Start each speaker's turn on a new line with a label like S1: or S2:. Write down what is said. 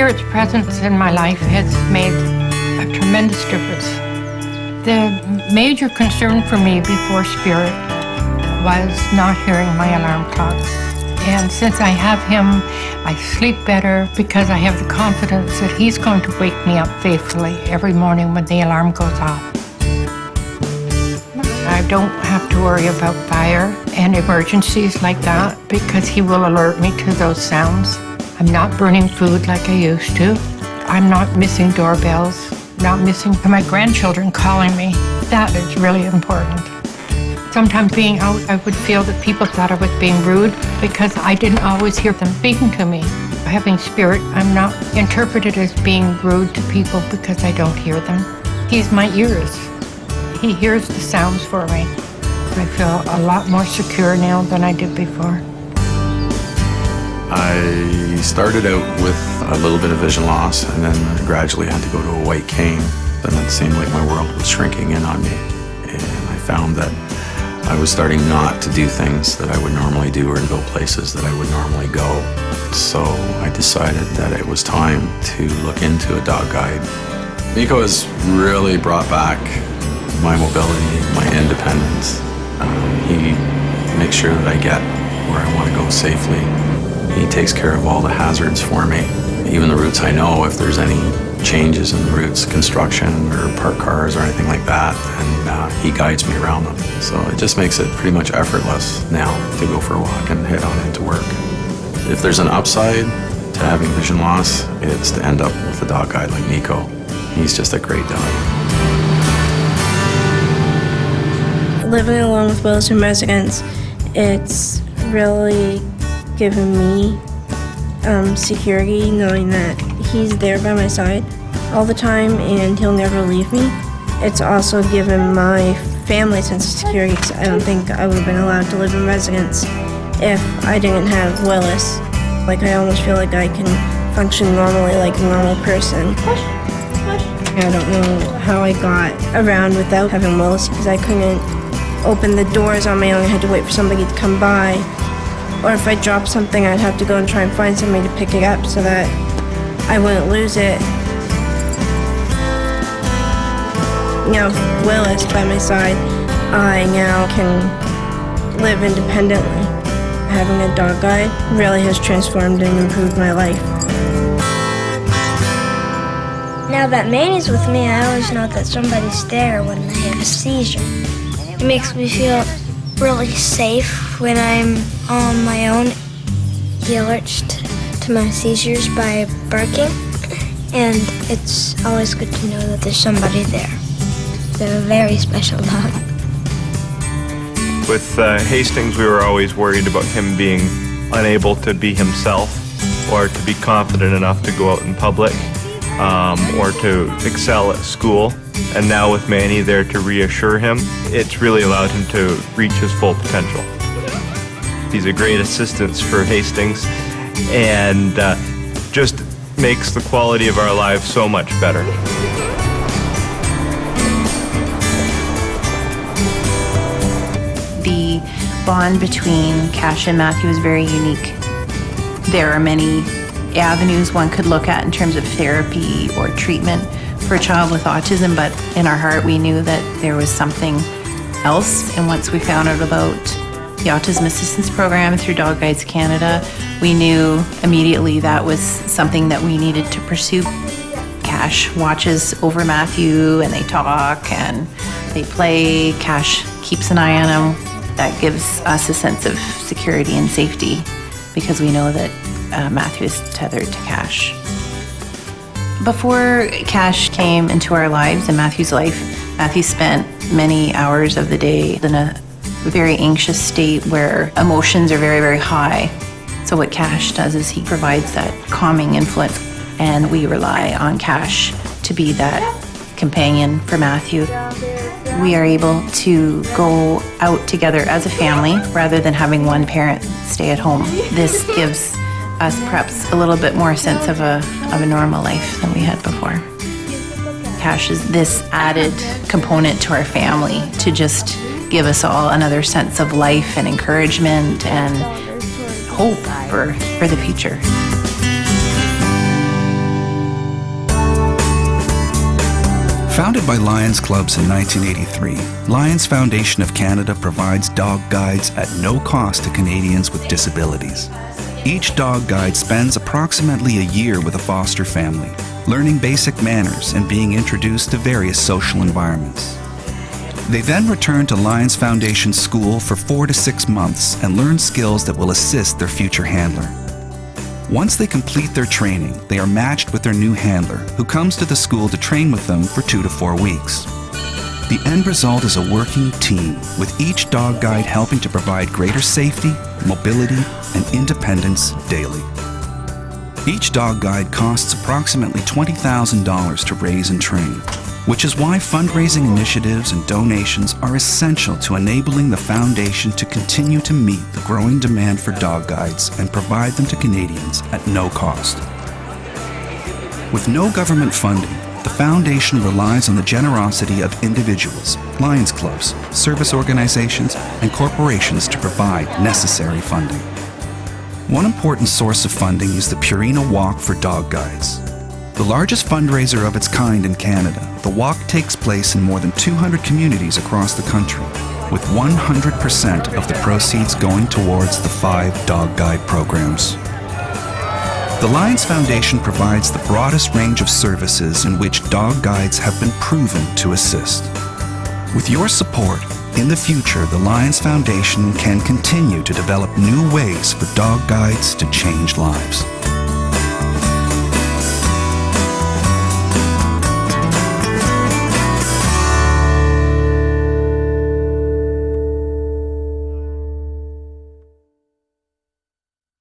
S1: Spirit's presence in my life has made a tremendous difference. The major concern for me before Spirit was not hearing my alarm clock. And since I have him, I sleep better because I have the confidence that he's going to wake me up faithfully every morning when the alarm goes off. I don't have to worry about fire and emergencies like that because he will alert me to those sounds. I'm not burning food like I used to. I'm not missing doorbells, not missing my grandchildren calling me. That is really important. Sometimes being out, I would feel that people thought I was being rude because I didn't always hear them speaking to me. Having Spirit, I'm not interpreted as being rude to people because I don't hear them. He's my ears. He hears the sounds for me. I feel a lot more secure now than I did before.
S2: I started out with a little bit of vision loss and then gradually had to go to a white cane. Then it seemed like my world was shrinking in on me. And I found that I was starting not to do things that I would normally do or to go places that I would normally go. So I decided that it was time to look into a dog guide. Nico has really brought back my mobility, my independence. He makes sure that I get where I want to go safely. He takes care of all the hazards for me. Even the routes I know, if there's any changes in the routes, construction or parked cars or anything like that, and he guides me around them. So it just makes it pretty much effortless now to go for a walk and head on into work. If there's an upside to having vision loss, it's to end up with a dog guide like Nico. He's just a great dog.
S3: Living along with Williston residents, it's really given me security knowing that he's there by my side all the time and he'll never leave me. It's also given my family a sense of security because I don't think I would have been allowed to live in residence if I didn't have Willis. Like, I almost feel like I can function normally like a normal person. I don't know how I got around without having Willis because I couldn't open the doors on my own. I had to wait for somebody to come by. Or if I dropped something, I'd have to go and try and find somebody to pick it up so that I wouldn't lose it. Now, with Willis by my side, I now can live independently. Having a dog guide really has transformed and improved my life.
S4: Now that Manny's with me, I always know that somebody's there when I have a seizure. It makes me feel really safe when I'm on my own. He alerts to my seizures by barking, and it's always good to know that there's somebody there. They're a very special dog.
S5: With Hastings, we were always worried about him being unable to be himself or to be confident enough to go out in public or to excel at school. And now with Manny there to reassure him, it's really allowed him to reach his full potential. He's a great assistance for Hastings and just makes the quality of our lives so much better.
S6: The bond between Cash and Matthew is very unique. There are many avenues one could look at in terms of therapy or treatment for a child with autism, but in our heart we knew that there was something else. And once we found out about the Autism Assistance Program through Dog Guides Canada, we knew immediately that was something that we needed to pursue. Cash watches over Matthew and they talk and they play. Cash keeps an eye on him. That gives us a sense of security and safety because we know that Matthew is tethered to Cash. Before Cash came into our lives, in Matthew's life, Matthew spent many hours of the day in a very anxious state where emotions are very, very high. So what Cash does is he provides that calming influence, and we rely on Cash to be that companion for Matthew. We are able to go out together as a family rather than having one parent stay at home. This gives us perhaps a little bit more sense of a normal life than we had before. Cash is this added component to our family to just give us all another sense of life and encouragement and hope for the future.
S7: Founded by Lions Clubs in 1983, Lions Foundation of Canada provides dog guides at no cost to Canadians with disabilities. Each dog guide spends approximately a year with a foster family, learning basic manners and being introduced to various social environments. They then return to Lions Foundation School for 4 to 6 months and learn skills that will assist their future handler. Once they complete their training, they are matched with their new handler, who comes to the school to train with them for 2 to 4 weeks. The end result is a working team, with each dog guide helping to provide greater safety, mobility, and independence daily. Each dog guide costs approximately $20,000 to raise and train, which is why fundraising initiatives and donations are essential to enabling the Foundation to continue to meet the growing demand for dog guides and provide them to Canadians at no cost. With no government funding, the Foundation relies on the generosity of individuals, Lions Clubs, service organizations, and corporations to provide necessary funding. One important source of funding is the Purina Walk for Dog Guides. The largest fundraiser of its kind in Canada, the walk takes place in more than 200 communities across the country, with 100% of the proceeds going towards the 5 dog guide programs. The Lions Foundation provides the broadest range of services in which dog guides have been proven to assist. With your support, in the future, the Lions Foundation can continue to develop new ways for dog guides to change lives.